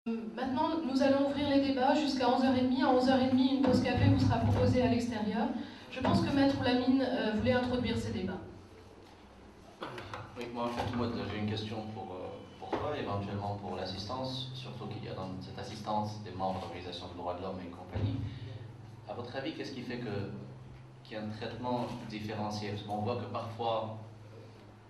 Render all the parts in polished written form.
Maintenant, nous allons ouvrir les débats jusqu'à 11h30. À 11h30, une pause café vous sera proposée à l'extérieur. Je pense que Maître Lamine voulait introduire ces débats. Oui, moi en fait, j'ai une question pour toi, éventuellement pour l'assistance, surtout qu'il y a dans cette assistance des membres d'organisations de droits de l'homme et compagnie. À votre avis, qu'est-ce qui fait qu'il y a un traitement différencié? Parce qu'on voit que parfois,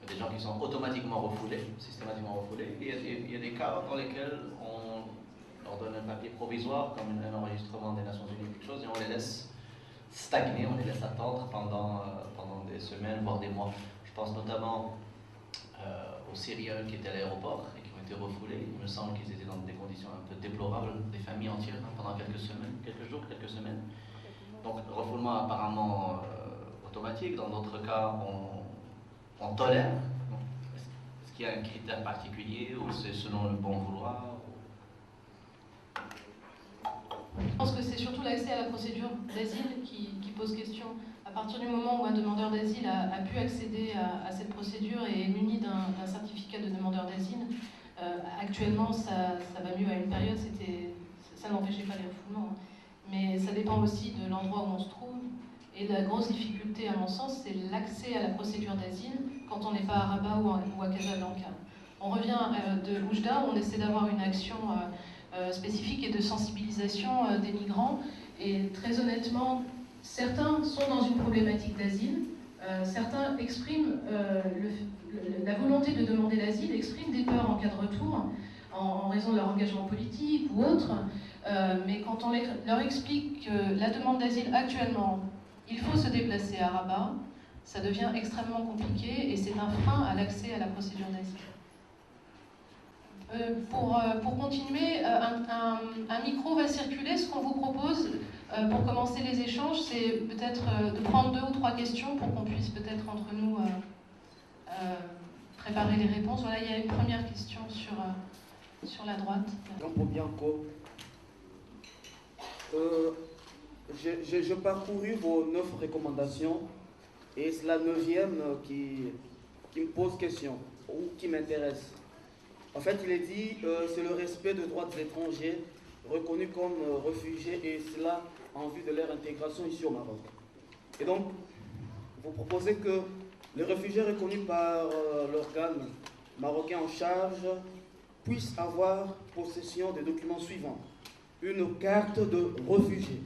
il y a des gens qui sont automatiquement refoulés, systématiquement refoulés, et il y a des cas dans lesquels on leur donne un papier provisoire, comme un enregistrement des Nations Unies ou quelque chose, et on les laisse stagner, on les laisse attendre pendant des semaines, voire des mois. Je pense notamment aux Syriens qui étaient à l'aéroport et qui ont été refoulés. Il me semble qu'ils étaient dans des conditions un peu déplorables, des familles entières, pendant quelques semaines, quelques jours, quelques semaines. Donc, refoulement apparemment automatique. Dans d'autres cas, on tolère. Est-ce qu'il y a un critère particulier ou c'est selon le bon vouloir? Je pense que c'est surtout l'accès à la procédure d'asile qui pose question. À partir du moment où un demandeur d'asile a pu accéder à cette procédure et est muni d'un certificat de demandeur d'asile, actuellement ça va mieux. À une période, ça n'empêchait pas les refoulements. Mais ça dépend aussi de l'endroit où on se trouve. Et la grosse difficulté, à mon sens, c'est l'accès à la procédure d'asile quand on n'est pas à Rabat ou à Casablanca. On revient de Oujda, on essaie d'avoir une action spécifique et de sensibilisation des migrants. Et très honnêtement, certains sont dans une problématique d'asile, certains expriment la volonté de demander l'asile, expriment des peurs en cas de retour, en raison de leur engagement politique ou autre, mais quand on leur explique que la demande d'asile actuellement, il faut se déplacer à Rabat, ça devient extrêmement compliqué et c'est un frein à l'accès à la procédure d'asile. Pour continuer, un micro va circuler. Ce qu'on vous propose pour commencer les échanges, c'est peut-être de prendre 2 ou 3 questions pour qu'on puisse peut-être entre nous préparer les réponses. Voilà, il y a une première question sur la droite. Campo Bianco. J'ai parcouru vos 9 recommandations et c'est la 9e qui me pose question ou qui m'intéresse. En fait, il est dit c'est le respect des droits des étrangers reconnus comme réfugiés et cela en vue de leur intégration ici au Maroc. Et donc, vous proposez que les réfugiés reconnus par l'organe marocain en charge puissent avoir possession des documents suivants. Une carte de réfugié.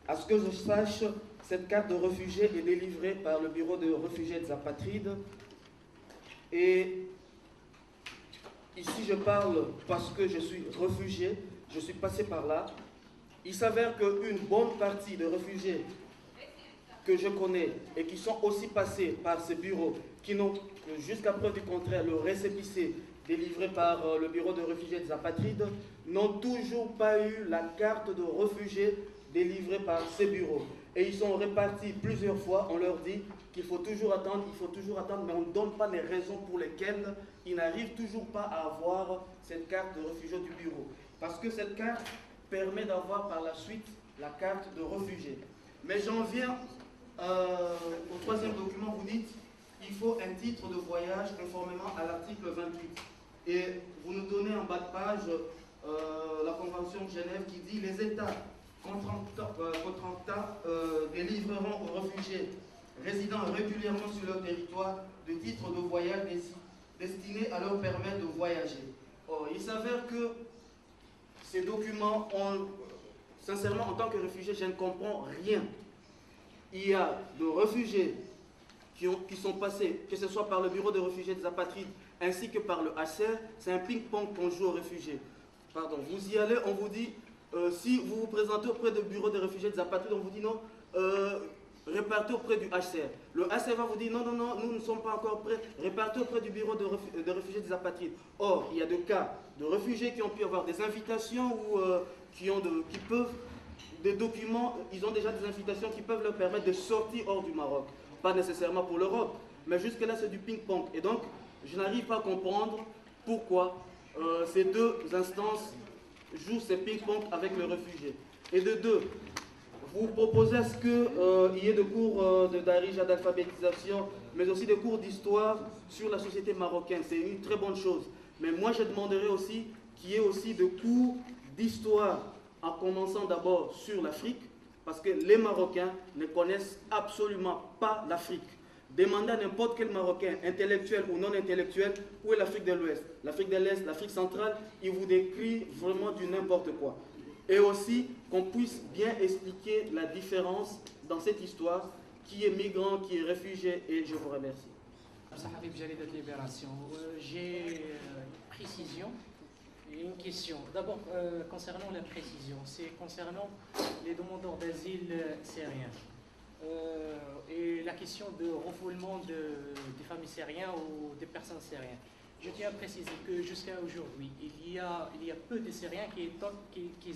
À ce que je sache, cette carte de réfugié est délivrée par le bureau de réfugiés et des apatrides. Et ici, je parle parce que je suis réfugié, je suis passé par là. Il s'avère qu'une bonne partie de réfugiés que je connais et qui sont aussi passés par ce bureau, qui n'ont, jusqu'à preuve du contraire, le récépissé délivré par le bureau de réfugiés des apatrides, n'ont toujours pas eu la carte de réfugié délivrée par ces bureaux. Et ils sont répartis plusieurs fois, on leur dit qu'il faut toujours attendre, mais on ne donne pas les raisons pour lesquelles ils n'arrivent toujours pas à avoir cette carte de réfugié du bureau. Parce que cette carte permet d'avoir par la suite la carte de réfugié. Mais j'en viens au 3e document, vous dites il faut un titre de voyage conformément à l'article 28. Et vous nous donnez en bas de page la Convention de Genève qui dit les États contractants délivreront aux réfugiés résidant régulièrement sur leur territoire des titres de voyage destinés à leur permettre de voyager. Or, il s'avère que ces documents, sincèrement, en tant que réfugié, je ne comprends rien. Il y a de réfugiés qui sont passés, que ce soit par le bureau de réfugiés des apatrides ainsi que par le HCR, c'est un ping-pong qu'on joue aux réfugiés. Pardon, vous y allez, on vous dit, si vous vous présentez auprès du bureau de réfugiés des apatrides, on vous dit non, répartez auprès du HCR. Le HCR va vous dire non, nous ne sommes pas encore prêts, répartez auprès du bureau de réfugiés des apatrides. Or, il y a des cas de réfugiés qui ont pu avoir des invitations ou qui peuvent, des documents, ils ont déjà des invitations qui peuvent leur permettre de sortir hors du Maroc. Pas nécessairement pour l'Europe, mais jusque-là c'est du ping-pong. Et donc, je n'arrive pas à comprendre pourquoi ces 2 instances jouent ces ping-pong avec le réfugié. Et de 2, vous proposez à ce qu'il y ait des cours d'arija, d'alphabétisation, mais aussi des cours d'histoire sur la société marocaine. C'est une très bonne chose. Mais moi, je demanderais aussi qu'il y ait aussi de cours d'histoire, en commençant d'abord sur l'Afrique, parce que les Marocains ne connaissent absolument pas l'Afrique. Demandez à n'importe quel Marocain, intellectuel ou non intellectuel, où est l'Afrique de l'Ouest, l'Afrique de l'Est, l'Afrique centrale, il vous décrit vraiment du n'importe quoi. Et aussi qu'on puisse bien expliquer la différence dans cette histoire, qui est migrant, qui est réfugié, et je vous remercie. J'ai une précision et une question. D'abord, concernant la précision, c'est concernant les demandeurs d'asile syriens. Et la question de refoulement des familles syriennes ou des personnes syriennes. Je tiens à préciser que jusqu'à aujourd'hui, il y a peu de Syriens qui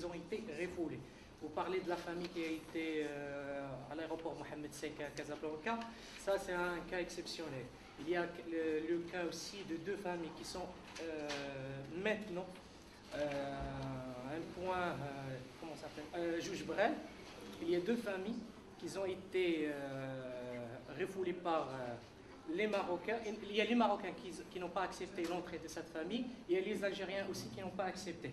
ont été refoulés. Vous parlez de la famille qui a été à l'aéroport Mohamed VI à Casablanca, ça c'est un cas exceptionnel. Il y a le cas aussi de deux familles qui sont maintenant un point, comment ça s'appelle, Juge Brel. Il y a deux familles qui ont été refoulés par les Marocains. Il y a les Marocains qui n'ont pas accepté l'entrée de cette famille, et il y a les Algériens aussi qui n'ont pas accepté.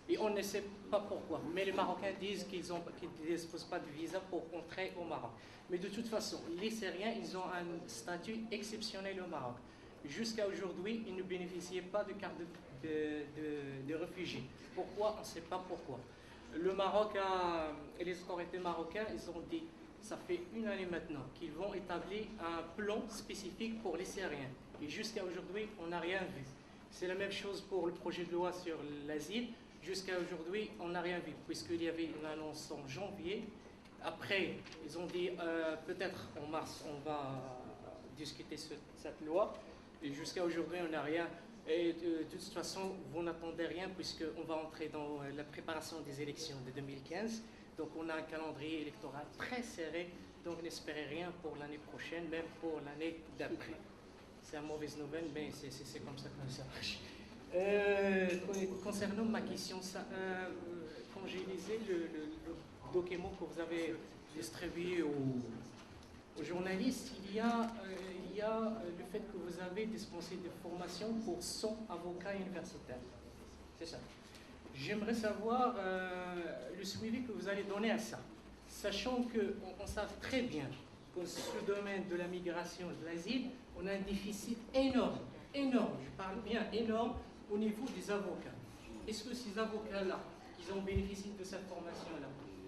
Et on ne sait pas pourquoi. Mais les Marocains disent qu'ils ne disposent pas de visa pour entrer au Maroc. Mais de toute façon, les Syriens, ils ont un statut exceptionnel au Maroc. Jusqu'à aujourd'hui, ils ne bénéficiaient pas de carte de réfugiés. Pourquoi? On ne sait pas pourquoi. Le Maroc et les autorités marocaines, ils ont dit, ça fait une année maintenant, qu'ils vont établir un plan spécifique pour les Syriens. Et jusqu'à aujourd'hui, on n'a rien vu. C'est la même chose pour le projet de loi sur l'asile. Jusqu'à aujourd'hui, on n'a rien vu, puisqu'il y avait une annonce en janvier. Après, ils ont dit, peut-être en mars, on va discuter cette loi. Et jusqu'à aujourd'hui, on n'a rien. Et de toute façon, vous n'attendez rien, puisqu'on va entrer dans la préparation des élections de 2015. Donc on a un calendrier électoral très serré, donc n'espérez rien pour l'année prochaine, même pour l'année d'après. C'est une mauvaise nouvelle, mais c'est comme ça que ça marche. Concernant ma question, quand j'ai lisé le document que vous avez distribué aux journalistes, il y a le fait que vous avez dispensé des formations pour 100 avocats universitaires. C'est ça. J'aimerais savoir le suivi que vous allez donner à ça, sachant qu'on sait très bien que sur le domaine de la migration et de l'asile, on a un déficit énorme, je parle bien énorme, au niveau des avocats. Est-ce que ces avocats-là, ils ont bénéficié de cette formation-là?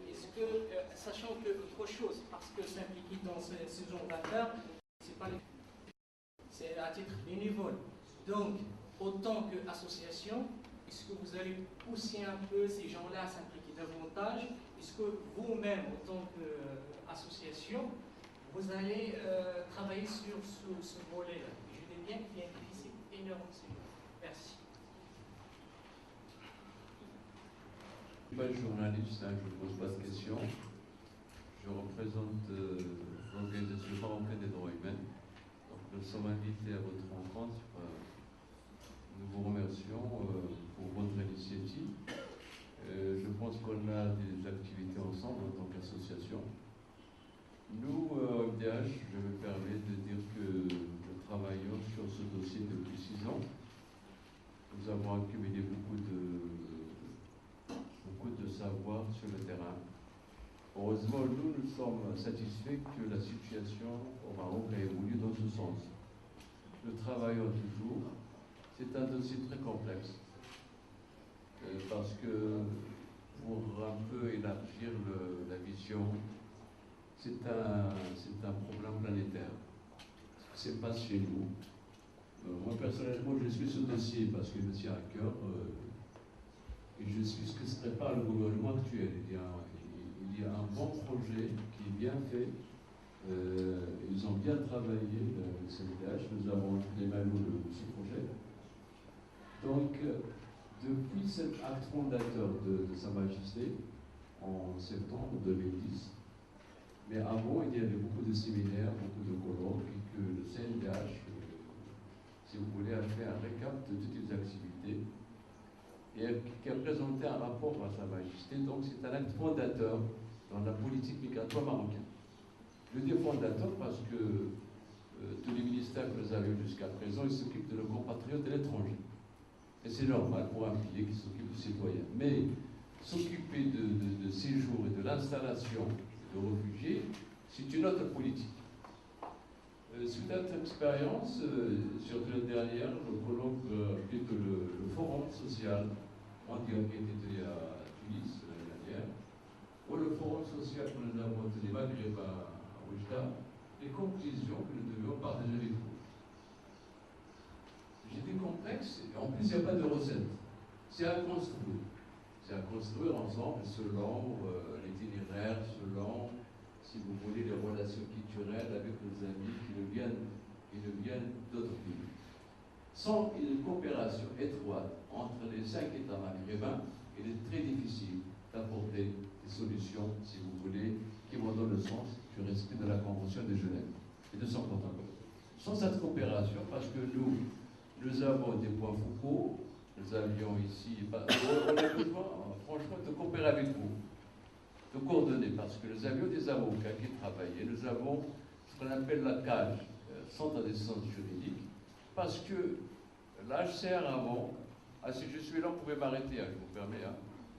Est-ce que, sachant que autre chose, parce que s'impliquer dans ce genre d'affaires, c'est à titre bénévole. Donc, autant qu'association, est-ce que vous allez pousser un peu ces gens-là à s'impliquer davantage? Est-ce que vous-même, en tant qu'association, vous allez travailler sur ce volet-là? Je dis bien qu'il y a un déficit énorme. Merci. Je ne suis pas journaliste, je ne pose pas de questions. Je représente l'Organisation marocaine des droits humains. Donc, nous sommes invités à votre rencontre. Nous vous remercions pour votre initiative. Je pense qu'on a des activités ensemble en tant qu'association. Nous, MDH, je me permets de dire que nous travaillons sur ce dossier depuis 6 ans. Nous avons accumulé beaucoup de savoir sur le terrain. Heureusement, nous sommes satisfaits que la situation au Maroc a évolué dans ce sens. Nous travaillons toujours. C'est un dossier très complexe parce que pour un peu élargir la vision, c'est un problème planétaire. Ce qui se passe chez nous. Moi personnellement, je suis ce dossier parce qu'il me tient à cœur et je suis ce que se prépare le gouvernement actuel. Il y a un bon projet qui est bien fait. Ils ont bien travaillé, le CNDH, nous avons les maillots de ce projet. Donc, depuis cet acte fondateur de Sa Majesté, en septembre 2010, mais avant, il y avait beaucoup de séminaires, beaucoup de colloques, et que le CNDH, si vous voulez, a fait un récap de toutes les activités, et qui a présenté un rapport à Sa Majesté. Donc, c'est un acte fondateur dans la politique migratoire marocaine. Je dis fondateur parce que tous les ministères que nous avons jusqu'à présent, ils s'occupent de nos compatriotes de l'étranger. Et c'est normal pour un pilier qui s'occupe du citoyen. Mais s'occuper de séjour et de l'installation de réfugiés, c'est une autre politique. Suite à notre expérience, surtout la dernière, le colloque, plutôt le forum social mondial qui était tenu à Tunis l'année dernière, ou le forum social que nous avons tenu maghrébin à Oujda, les conclusions que nous devions partager avec vous. C'était complexe, et en plus il n'y a pas de recette. C'est à construire. C'est à construire ensemble selon l'itinéraire, selon, si vous voulez, les relations culturelles avec nos amis qui nous viennent d'autres pays. Sans une coopération étroite entre les 5 États maghrébins, il est très difficile d'apporter des solutions, si vous voulez, qui vont dans le sens du respect de la Convention de Genève et de son protocole. Sans cette coopération, parce que nous avons des points focaux, nous avions ici, on a besoin, franchement, de coopérer avec vous, de coordonner, parce que nous avions des avocats qui travaillaient, nous avons ce qu'on appelle la CAGE, Centre d'assistance juridique, parce que l'HCR avant, si je suis là, vous pouvez m'arrêter, je vous permets.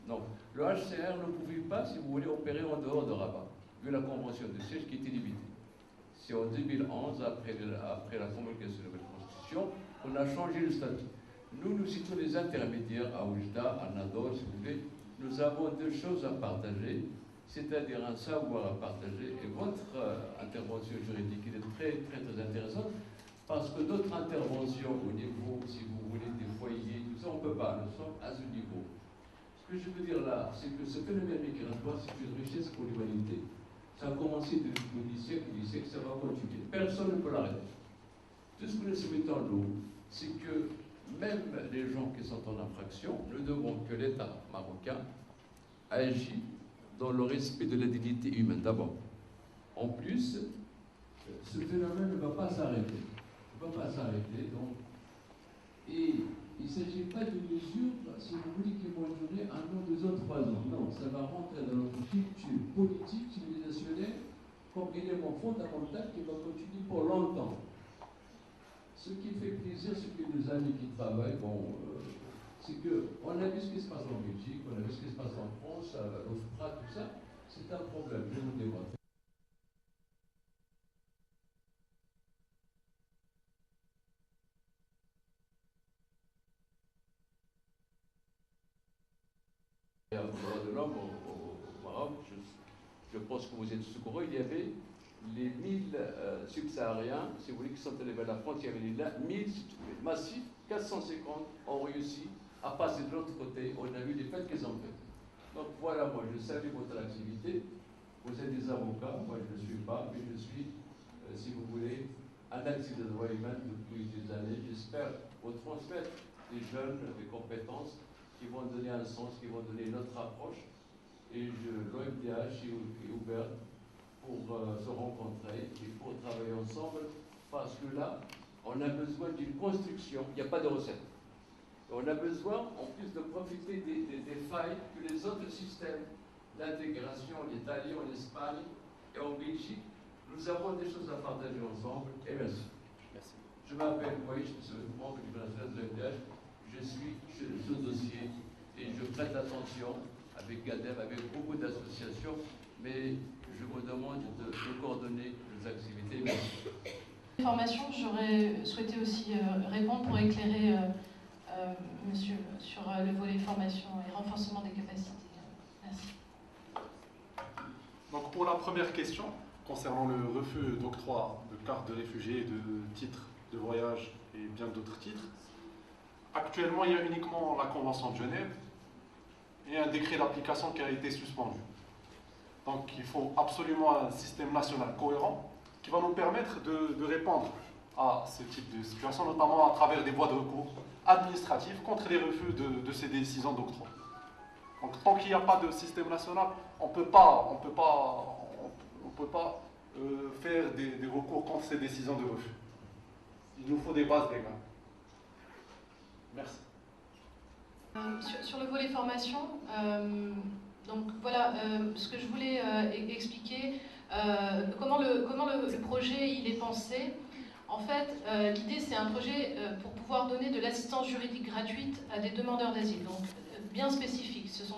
Non, le HCR ne pouvait pas, si vous voulez, opérer en dehors de Rabat, vu la convention de siège qui était limitée. C'est en 2011, après la promulgation de la Constitution, on a changé le statut. Nous étions les intermédiaires à Oujda, à Nador, si vous voulez. Nous avons deux choses à partager, c'est-à-dire un savoir à partager. Et votre intervention juridique est très, très, très intéressante, parce que d'autres interventions au niveau, si vous voulez, des foyers, tout ça, on ne peut pas. Nous sommes à ce niveau. Ce que je veux dire là, c'est que ce phénomène migratoire, c'est une richesse pour l'humanité. Ça a commencé depuis des siècles, ça va continuer. Personne ne peut l'arrêter. Tout ce que nous souhaitons, nous, c'est que même les gens qui sont en infraction, nous devons que l'État marocain agisse dans le respect de la dignité humaine, d'abord. En plus, ce phénomène ne va pas s'arrêter. Il ne va pas s'arrêter, donc. Et il ne s'agit pas de mesures, si vous voulez, qui vont durer 1 an, 2 ans, 3 ans. Non, ça va rentrer dans notre culture politique, civilisationnelle, comme élément fondamental qui va continuer pour longtemps. Ce qui fait plaisir, ce que nos amis qui travaillent, c'est qu'on a vu ce qui se passe en Belgique, on a vu ce qui se passe en France, à l'OFPRA, tout ça. C'est un problème, je vais vous démontrer. Les droits de l'homme au Maroc, je pense que vous êtes secoureux, il y avait les 1000 subsahariens, si vous voulez, qui sont allés vers la France, il y avait là 1000 massifs, 450 ont réussi à passer de l'autre côté, on a vu les fêtes qu'ils ont faites. Donc voilà, moi je salue votre activité, vous êtes des avocats, moi je ne le suis pas, mais je suis, si vous voulez, un activiste de droits humains depuis des années. J'espère vous transmettre des jeunes, des compétences qui vont donner un sens, qui vont donner notre approche. Et l'OMDH est ouvert pour se rencontrer et pour travailler ensemble, parce que là, on a besoin d'une construction, il n'y a pas de recette. Et on a besoin, en plus, de profiter des failles que les autres systèmes d'intégration, l'Italie, en Espagne et en Belgique, nous avons des choses à partager ensemble. Et merci. Merci. Je m'appelle Moïse, je suis membre du national de l'OMDH. Je suis sur ce dossier et je prête attention avec GADEM, avec beaucoup d'associations, mais je vous demande de coordonner les activités. Merci. Formation, j'aurais souhaité aussi répondre pour éclairer monsieur sur le volet formation et renforcement des capacités. Merci. Donc pour la première question, concernant le refus d'octroi de cartes de réfugiés, de titres de voyage et bien d'autres titres, actuellement il y a uniquement la Convention de Genève et un décret d'application qui a été suspendu. Donc il faut absolument un système national cohérent qui va nous permettre de répondre à ce type de situation, notamment à travers des voies de recours administratifs contre les refus de ces décisions d'octroi. Donc tant qu'il n'y a pas de système national, on ne peut pas faire des recours contre ces décisions de refus. Il nous faut des bases légales. Merci. Sur le volet formation, donc voilà ce que je voulais expliquer, comment le projet il est pensé. En fait, l'idée, c'est un projet pour pouvoir donner de l'assistance juridique gratuite à des demandeurs d'asile, donc bien spécifique. Ce sont